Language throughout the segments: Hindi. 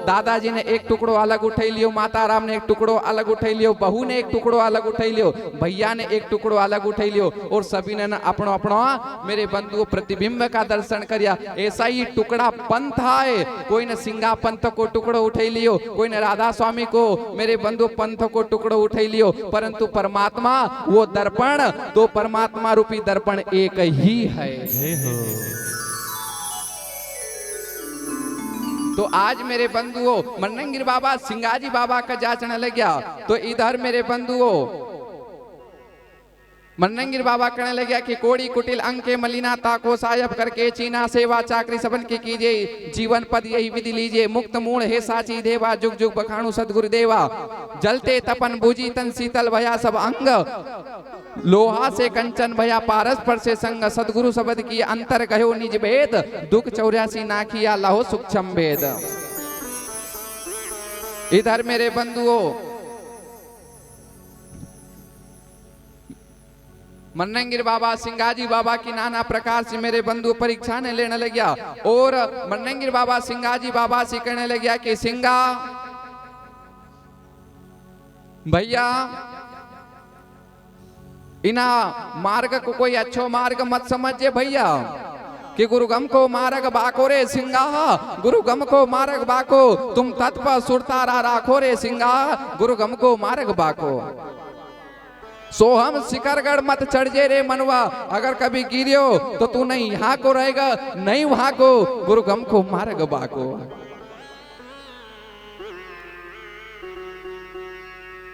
दादाजी ने एक टुकड़ो अलग उठाई लियो, माता राम ने एक टुकड़ो अलग उठाई लियो, बहू ने एक टुकड़ो अलग उठाई लियो, भैया ने एक टुकड़ो अलग उठाई लियो और सभी ने अपनो अपनो मेरे बंधुओं प्रतिबिंब का दर्शन करिया। ऐसा ही टुकड़ा पंथ है, कोई ने सिंगा पंथ को टुकड़ो उठाई लियो, कोई ने राधा स्वामी को मेरे बंधु पंथ को टुकड़ो उठाई लियो, परंतु परमात्मा वो दर्पण तो परमात्मा रूपी दर्पण एक ही है। तो आज मेरे बंधुओं मन्नंगिर बाबा सिंगाजी बाबा का जाचने लग गया। तो इधर मेरे बंधुओं मन्नंगिर बाबा कहने लग गया कि कोड़ी कुटिल अंके मलिना ताको सायब करके चीना सेवा चाकरी सबन की कीजिए, जीवन पद यही विधि लीजिए, मुक्त मूल है साची देवा, जुग जुग बखाणु सदगुरु देवा, जलते तपन बुझी तन शीतल भया सब अंग, लोहा से कंचन भया पारस पर से संग, सदगुरु शब्द की अंतर कहो निज भेद, दुख 84 ना किया लहो सूक्ष्म भेद। इधर मेरे बंधुओं मन्नंगिर बाबा सिंगाजी बाबा की नाना प्रकार से मेरे बंधु परीक्षा ने लेने लग गया और मन्नंगिर बाबा सिंगाजी बाबा से कहने लग गया कि सिंगा भैया इना मार्ग को कोई अच्छो मार्ग मत समझे भैया कि गुरुगम को मार्ग बाको रे सिंगा, गुरुगम को मार्ग बाको, तुम तत्प सुरतारा राखो रे सिंगा, गुरुगम को मार्ग बाको। सोहम शिखरगढ़ मत चढ़ जे रे मनवा, अगर कभी गिरियो तो तू नहीं यहाँ को रहेगा नहीं वहां को, गुरुगम को मार्ग बाको।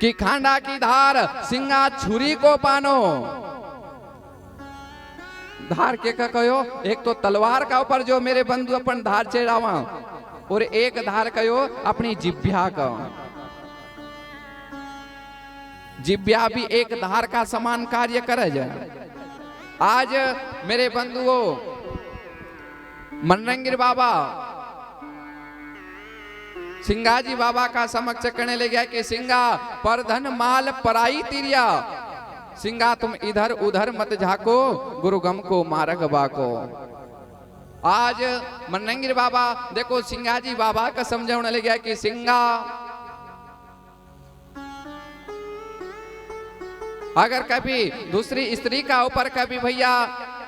कि खांडा की धार सिंगा छुरी को पानो, धार के का कहो एक तो तलवार का ऊपर जो मेरे बंधु अपन धार चढ़ावा और एक धार कहो अपनी जिभ्या का, जिभ्या भी एक धार का समान कार्य करे जाए। आज मेरे बंधुओं मन्नंगिर बाबा सिंगाजी बाबा का समक्ष कहने लग गया कि सिंगा पर धन माल पराई तिरिया, सिंगा तुम इधर उधर मत झाको, गुरुगम को मार्ग बाको। आज मन्नंगिर बाबा देखो सिंगाजी बाबा का समझाने लग गया कि सिंगा अगर कभी दूसरी स्त्री का ऊपर कभी भैया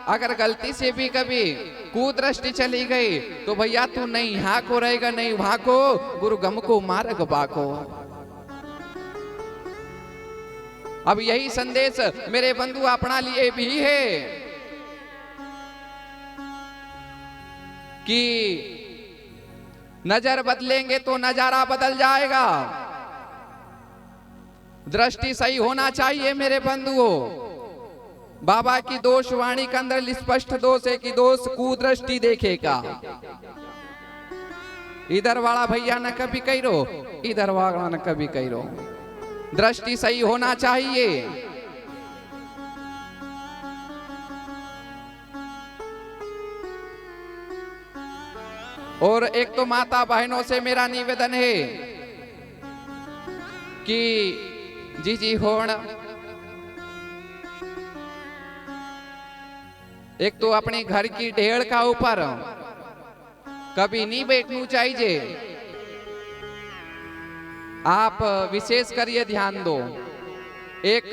अगर गलती से भी कभी कुदृष्टि चली गई तो भैया तू नहीं यहाँ को रहेगा नहीं वहां को, गुरुगम को मार्ग बाको। अब यही संदेश मेरे बंधु अपना लिए भी है कि नजर बदलेंगे तो नजारा बदल जाएगा, दृष्टि सही होना चाहिए मेरे बंधुओं। बाबा की दोष वाणी के अंदर स्पष्ट दोष है कि दोष कुदृष्टि देखेगा। इधर वाला भैया न कभी कही रो, इधर वाला न कभी कही रो, दृष्टि सही होना चाहिए। और एक तो माता बहनों से मेरा निवेदन है कि जी होण एक तो अपने घर की ढेड़ का ऊपर कभी नहीं बैठना चाहिए। आप विशेष करिए ध्यान दो। एक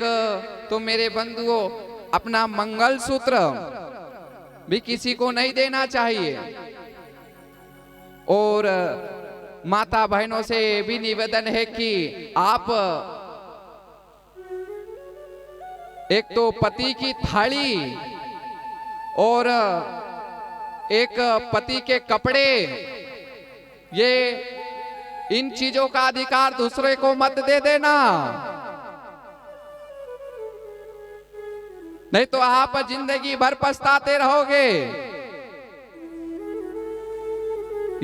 तो मेरे बंधुओं अपना मंगलसूत्र भी किसी को नहीं देना चाहिए और माता बहनों से भी निवेदन है कि आप एक तो पति की थाली और एक पति के कपड़े, ये इन चीजों का अधिकार दूसरे को मत दे देना, नहीं तो आप जिंदगी भर पछताते रहोगे।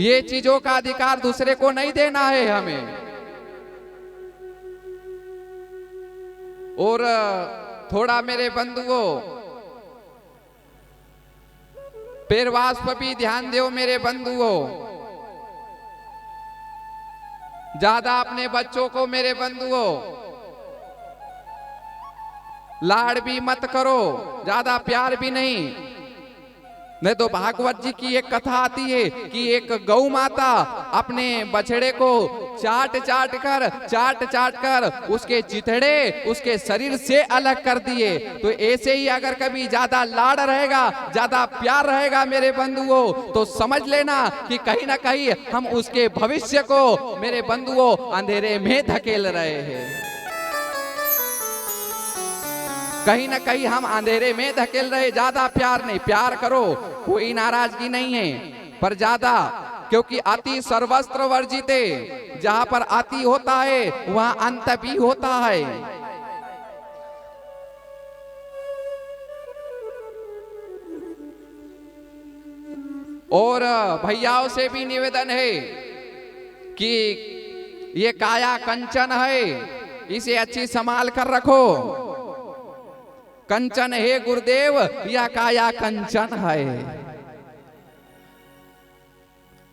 ये चीजों का अधिकार दूसरे को नहीं देना है हमें। और थोड़ा मेरे बंधुओं पेरवास पर भी ध्यान दो मेरे बंधुओं, ज्यादा अपने बच्चों को मेरे बंधुओं लाड़ भी मत करो, ज्यादा प्यार भी नहीं तो भागवत जी की एक कथा आती है कि एक गौ माता अपने बछड़े को चाट चाट कर उसके चिथड़े उसके शरीर से अलग कर दिए। तो ऐसे ही अगर कभी ज्यादा लाड़ रहेगा, ज्यादा प्यार रहेगा मेरे बंधुओं, तो समझ लेना कि कहीं ना कहीं हम उसके भविष्य को मेरे बंधुओं अंधेरे में धकेल रहे हैं। कहीं ना कहीं हम अंधेरे में धकेल रहे। ज्यादा प्यार नहीं, प्यार करो, कोई नाराजगी नहीं है, पर ज्यादा, क्योंकि अति सर्वस्त्र वर्जित है। जहां पर अति होता है वहां अंत भी होता है। और भैयाओं से भी निवेदन है कि ये काया कंचन है, इसे अच्छी संभाल कर रखो। कंचन है गुरुदेव या काया कंचन है।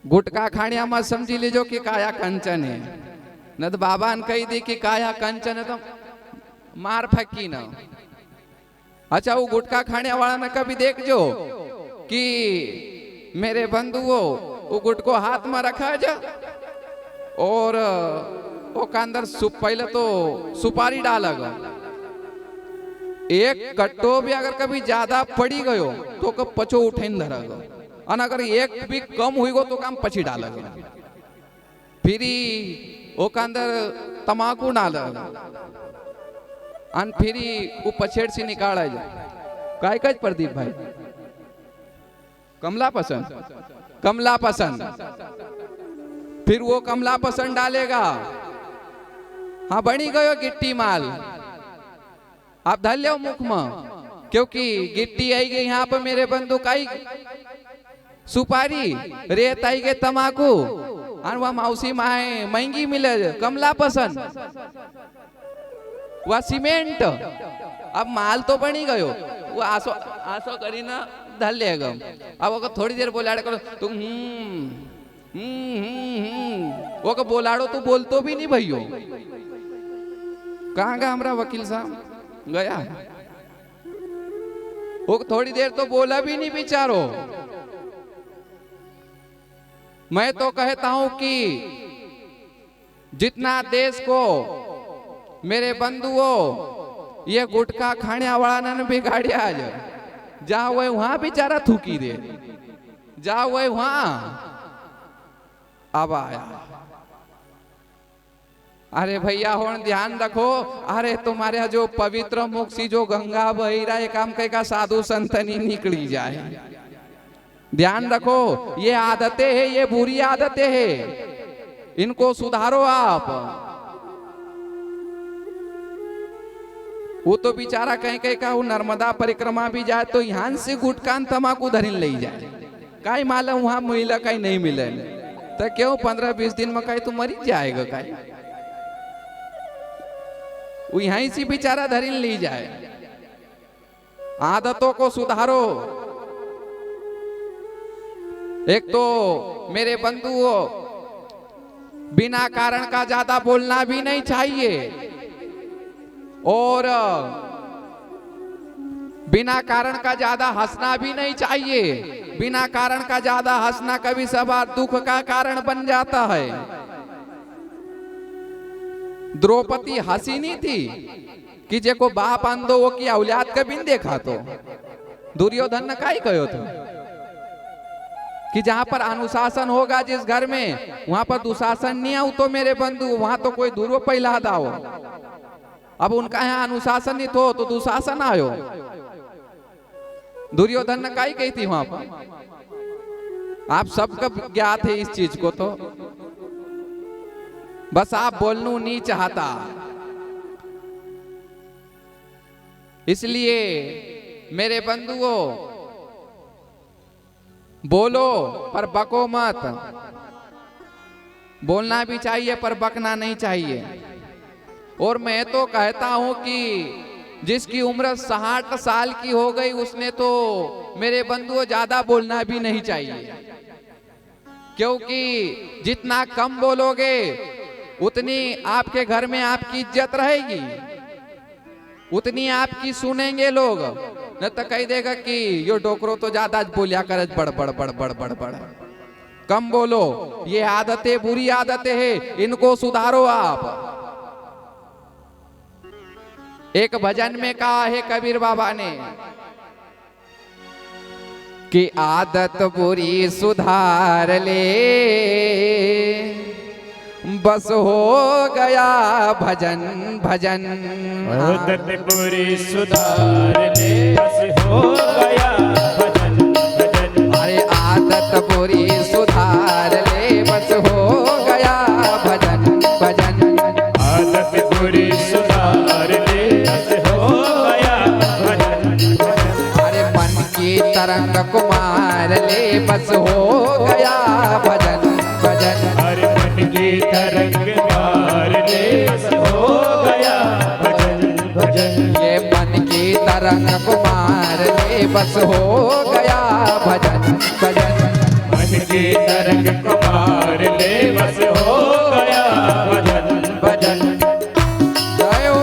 गुटका खाने मत समझी लीजो कि काया कंचन है, न तो बाबा ने कही दी कि काया कंचन है तो मार फकी ना। अच्छा, वो गुटका खाने वाला ने कभी देख जो कि मेरे बंधुओं वो गुट को हाथ में रखा जा और वो का अंदर पहले तो सुपारी डालेगा। एक कट्टो भी अगर कभी ज्यादा पड़ी गयो तो कब पचो उठे धरेगा, और अगर एक भी कम हुई गो तो काम पची डालेगा। फिर वो का अंदर तमाकू डालेगा और फिर वो पछेड़ से निकाला जाए। काय कज प्रदीप भाई कमला पसंद, फिर वो कमला पसंद डालेगा। हाँ, बनी गयो गिट्टी माल, आप धर लो मुख में, क्योंकि गिट्टी आई गई यहाँ पर मेरे बंधु काई सुपारी, रेत आई गई तमाकू, और वह मौसी माए महंगी मिले कमला पसंद, वह सीमेंट। अब माल तो बनी गयो, वो आसो आसो करी ना धर लेगा। अब वो थोड़ी देर बोलाड़े करो तुम वो को बोलाड़ो तो बोलतो भी नहीं भैयो। कहाँ गया हमारा वकील साहब, गया। वो थोड़ी देर तो बोला भी नहीं बेचारो। मैं तो कहता हूं कि जितना देश को मेरे बंधुओं ये गुटखा खाने वाला ने बिगाड़िया आज, जा वो वहां बेचारा थूकी दे, जा वो वहां अब आया। अरे भैया होन ध्यान रखो, अरे तुम्हारे जो पवित्र मुख सी जो गंगा बही रहा है, काम कहीं का साधु संतनी निकली जाए। ध्यान रखो, ये आदतें हैं, ये बुरी आदतें हैं, इनको सुधारो आप। वो तो बेचारा कहीं कहीं का वो नर्मदा परिक्रमा भी जाए तो यहाँ से गुटकान तमाकू धरिन ले जाए, कहीं मालूम वहां मिला कहीं नहीं मिले, तो क्यों 15-20 दिन में कहीं तो मरी जाएगा। कहीं वो यहीं से बेचारा धरिन ली जाए। आदतों को सुधारो। एक तो मेरे बंधुओं बिना कारण का ज्यादा बोलना भी नहीं चाहिए, और बिना कारण का ज्यादा हंसना भी नहीं चाहिए। बिना कारण का ज्यादा हंसना कभी सवार दुख का कारण बन जाता है। द्रौपदी हंसी नहीं थी कि जेको बाप अंधो वो की औलाद कभी नहीं देखा, तो दुर्योधन ने काई कहो तो कि जहां पर अनुशासन होगा जिस घर में, वहां पर दुशासन नहीं आऊ तो मेरे बंधु वहां तो कोई दूर पहला दाओ। अब उनका यहाँ अनुशासन नहीं तो दुशासन आयो। दुर्योधन ने काई कही थी वहां पर, आप सबका ज्ञात है इस चीज को, तो बस आप बोलना नहीं चाहता। इसलिए मेरे बंधुओं बोलो पर बको मत। बोलना भी चाहिए पर बकना नहीं चाहिए। और मैं तो कहता हूं कि जिसकी उम्र 60 साल की हो गई उसने तो मेरे बंधुओं ज्यादा बोलना भी नहीं चाहिए, क्योंकि जितना कम बोलोगे उतनी आपके घर में आपकी इज्जत रहेगी, उतनी आपकी सुनेंगे लोग। न तो कह देगा कि यो डोकरो तो ज्यादा बोलिया कर बड़ बड़ बड़ बड़ बड़ बड़, कम बोलो। ये आदतें बुरी आदतें हैं, इनको सुधारो आप। एक भजन में कहा है कबीर बाबा ने कि आदत बुरी सुधार ले, बस हो गया भजन भजन। आदत बुरी सुधार ले, बस हो गया भजन भजन। अरे आदत बुरी सुधार ले, बस हो गया भजन भजन। आदत बुरी सुधार ले, बस हो गया भजन भजन। अरे मन की तरंग कुमार ले, बस हो गया भजन भजन। हर मन की तरंग मार ले, बस हो गया भजन भजन। ये मन की तरंग कुमार ले, बस हो गया भजन भजन। मन की तरंग कुमार ले, बस हो गया भजन भजन। जय हो।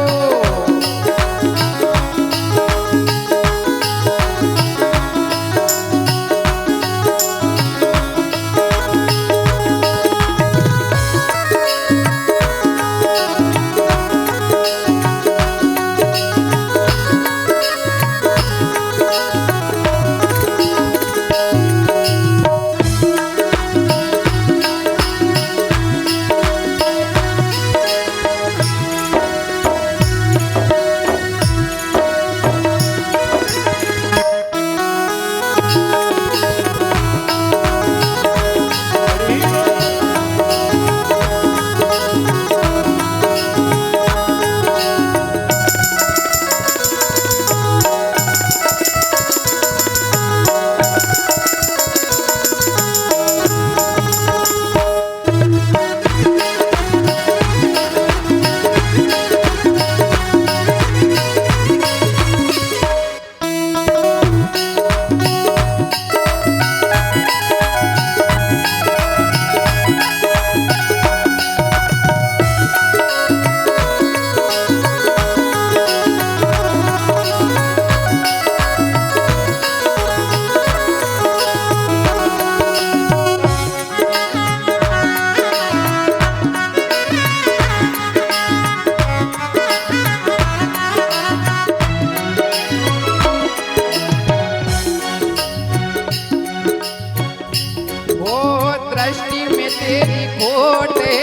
तेरी खोटे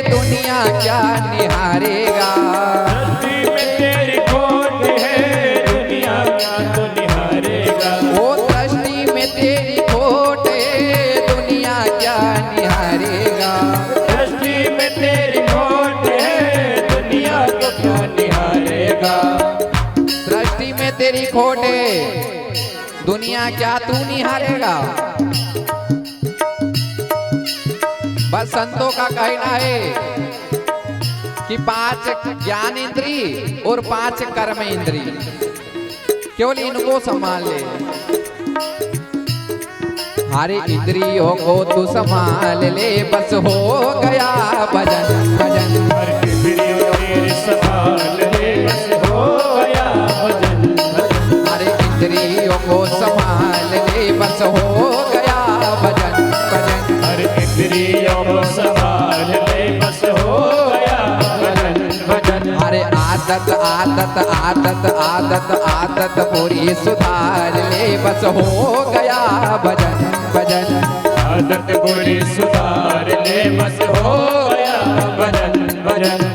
दुनिया क्या निहारेगा। धरती में तेरी खोट है, दुनिया क्या तो निहारेगा। वो दृष्टि में तेरी खोटे दुनिया क्या निहारेगा। दृष्टि में तेरी खोट है, दुनिया को क्या निहारेगा। दृष्टि में तेरी खोटे दुनिया क्या तू निहारेगा। बस संतों का कहना है कि 5 ज्ञान इंद्री और 5 कर्म इंद्री, केवल इनको संभाल ले। हरे इंद्रियों को तू संभाल ले, बस हो गया भजन भजन। हर इंद्रियों तेरी संभाल ले, बस हो गया भजन भजन। हरे इंद्रियों को संभाल ले, बस हो गया भजन भजन। हर इंद्रियों को संभाल ले, बस हो गया भजन भजन। अरे आदत आदत आदत आदत आदत पूरी सुधार ले, बस हो गया भजन भजन। आदत बुरी सुधार ले, बस हो गया भजन भजन।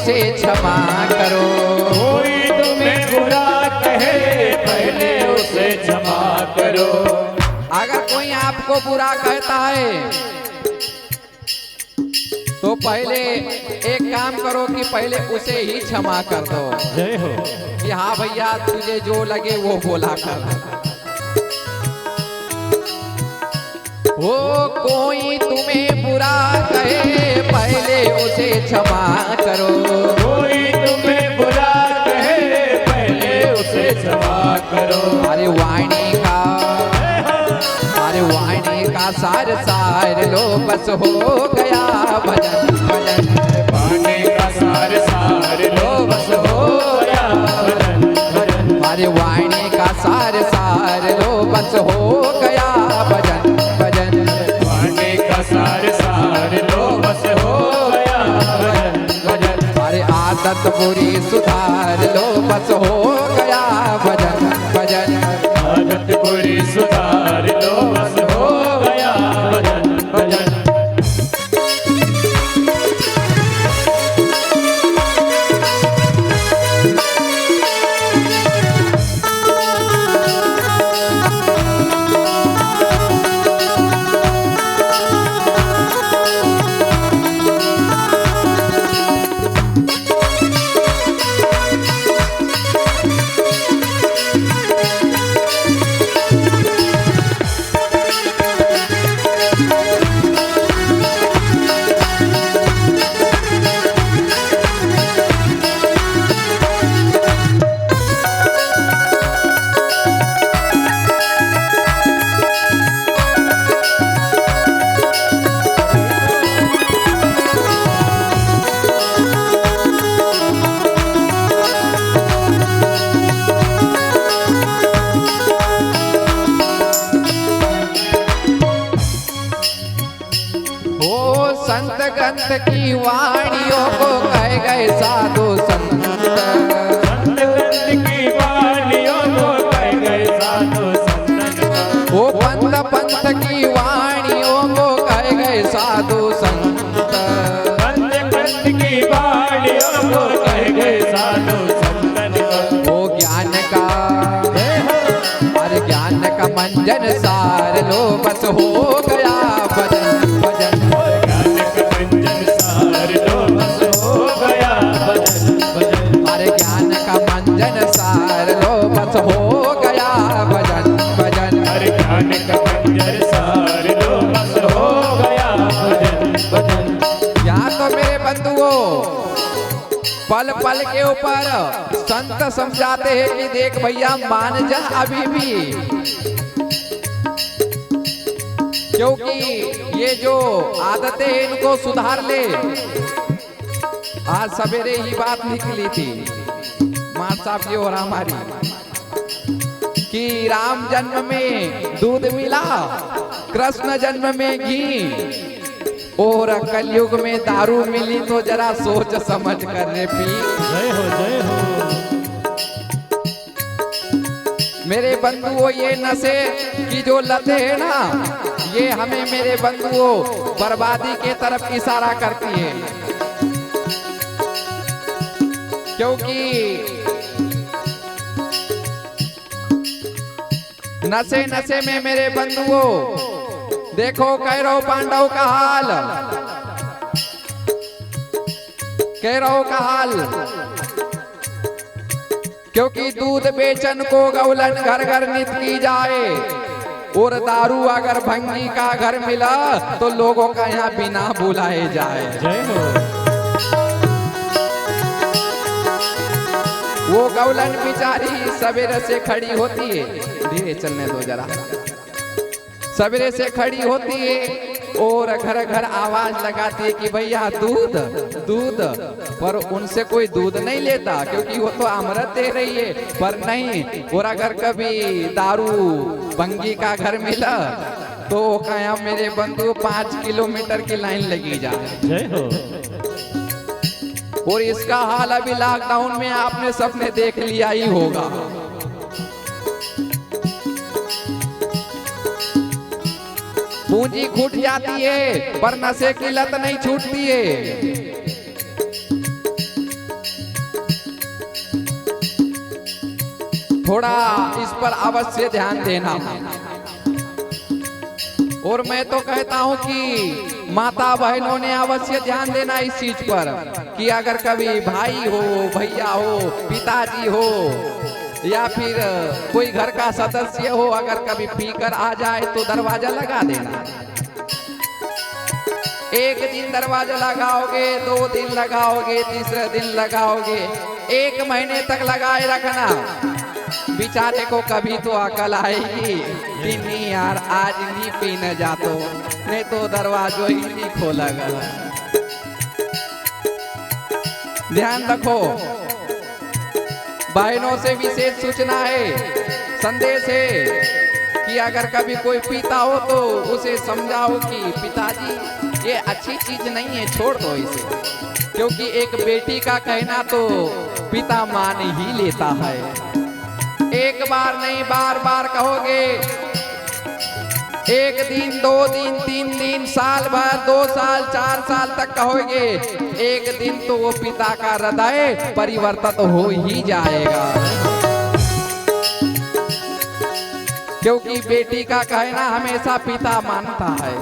उसे क्षमा करो। कोई तुम्हें बुरा कहे पहले उसे क्षमा करो। अगर कोई आपको बुरा कहता है तो पहले एक काम करो कि पहले उसे ही क्षमा कर दो जय हो। कि हाँ भैया तुझे जो लगे वो बोला कर। वो कोई तुम्हें बुरा कहे पहले उसे क्षमा करो। कोई तुम्हें बुरा कहे पहले उसे क्षमा करो। अरे वाणी का सार सार लो बस हो गया भजन भजन। वाणी का सार सार लो बस हो गया भजन भजन। अरे वाणी का सार सार लो बस हो गया भजन भजन। वाणी का सार सार लो बस हो गया भजन भजन। अरे आदत बुरी सुधार लो बस हो गया भजन भजन। आदत बुरी सुधार लो बस हो गया भजन भजन। संत गंत की वाणियों को कह गए साधु संत। संत गंत की वाणियों को कह गए साधु संत। वो पंथ पंथ की वाणियों को कह गए साधु संत। संत गंत की वाणियों को कह गए साधु संत। वो ज्ञान का अरे ज्ञान का मंजन सार लो बस हो गया भजन भजन। अरे ज्ञान का मंजन सार लो बस हो गया भजन भजन। अरे ज्ञान का मंजन सार लो बस हो गया भजन भजन। यहाँ तो मेरे बंधुओं पल पल के ऊपर संत समझाते हैं कि देख भैया मान जा अभी भी, क्योंकि ये जो आदतें इनको सुधार ले। आज सवेरे ही बात निकली थी मार साहब जी और हमारी कि राम जन्म में दूध मिला, कृष्ण जन्म में घी, और कलयुग में दारू मिली। तो जरा सोच समझ कर रे पी। जय हो जय हो। मेरे बंधुओं ये नशे की जो लतें है ना, ये हमें मेरे बंधुओं बर्बादी के तरफ इशारा करती है। क्योंकि नशे नशे में मेरे बंधुओं देखो कौरव पांडव का हाल, कौरव का हाल। क्योंकि दूध बेचन को गौलन घर घर नित की जाए, और दारू अगर भंगी का घर मिला तो लोगों का यहाँ बिना बुलाए जाए। जय हो। वो गौलन बिचारी सवेरे से खड़ी होती है, धीरे चलने दो जरा, सवेरे से खड़ी होती है और घर घर आवाज लगाती है कि भैया दूध दूध, पर उनसे कोई दूध नहीं लेता क्योंकि वो तो अमृत दे रही है। पर नहीं, और अगर कभी दारू भंगी का घर मिला तो कहा मेरे बंधु 5 किलोमीटर की लाइन लगी जाए। जय हो। और इसका हाल अभी लॉकडाउन में आपने सबने देख लिया ही होगा। पूंजी छूट जाती है पर नशे की लत नहीं छूटती है। थोड़ा इस पर अवश्य ध्यान देना। और मैं तो कहता हूं कि माता बहनों ने अवश्य ध्यान देना इस चीज पर कि अगर कभी भाई हो, भैया हो, पिताजी हो या फिर कोई घर का सदस्य हो, अगर कभी पीकर आ जाए तो दरवाजा लगा देना। एक दिन दरवाजा लगाओगे, 2 दिन लगाओगे, तीसरे दिन लगाओगे, 1 महीने तक लगाए रखना। बेचारे को कभी तो अकल आएगी कि नहीं यार आज नहीं पीने जातो, नहीं तो दरवाजो ही नहीं खोलेगा। ध्यान रखो, बहनों से विशेष सूचना है, संदेश है कि अगर कभी कोई पीता हो तो उसे समझाओ कि पिताजी ये अच्छी चीज नहीं है, छोड़ दो इसे। क्योंकि एक बेटी का कहना तो पिता मान ही लेता है। एक बार नहीं बार बार कहोगे, 1 दिन, 2 दिन, 3 दिन, साल भर, 2 साल, 4 साल तक कहोगे, एक दिन तो वो पिता का हृदय परिवर्तित हो ही जाएगा। क्योंकि बेटी का कहना हमेशा पिता मानता है।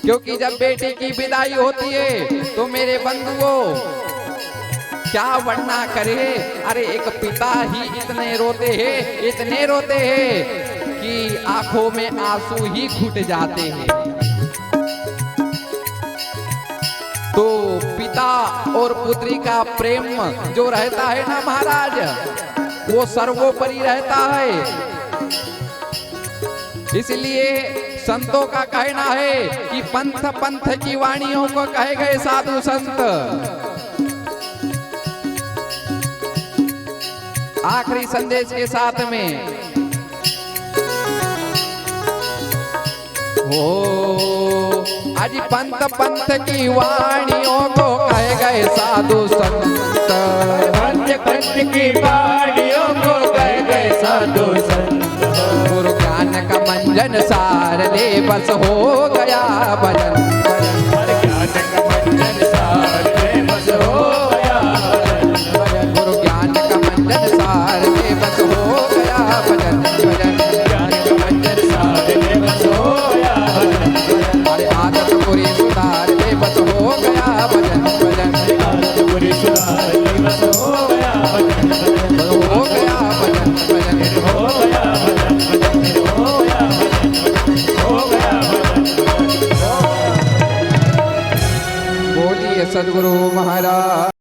क्योंकि जब बेटी की विदाई होती है तो मेरे बंधुओं क्या वर्णना करे, अरे एक पिता ही इतने रोते हैं कि आंखों में आंसू ही घुट जाते हैं। तो पिता और पुत्री का प्रेम जो रहता है ना महाराज, वो सर्वोपरि रहता है। इसलिए संतों का कहना है कि पंथ पंथ की वाणियों को कहे गए साधु संत। आखिरी संदेश के साथ में आज पंथ पंथ की वाणियों को कहे गए साधु संत। पंथ पंथ की वाणियों को कहे गए साधु संत। गुरु ज्ञान का मंजन सार ले बस हो गया भजन। ज्ञान का मंजन सार ले बस हो गया भजन। गुरु ज्ञान का मंजन सार ले बस हो गया भजन। ज्ञान का मंजन सार ले बस हो गया भजन। अरे आदत बुरी सुधार ले बस हो गया भजन। आदत बुरी सुधार ले बस हो गया भजन। हो गया भजन भजन हो गया भजन भजन हो गया भजन हो गया भजन। बोलिए सद्गुरु महाराज।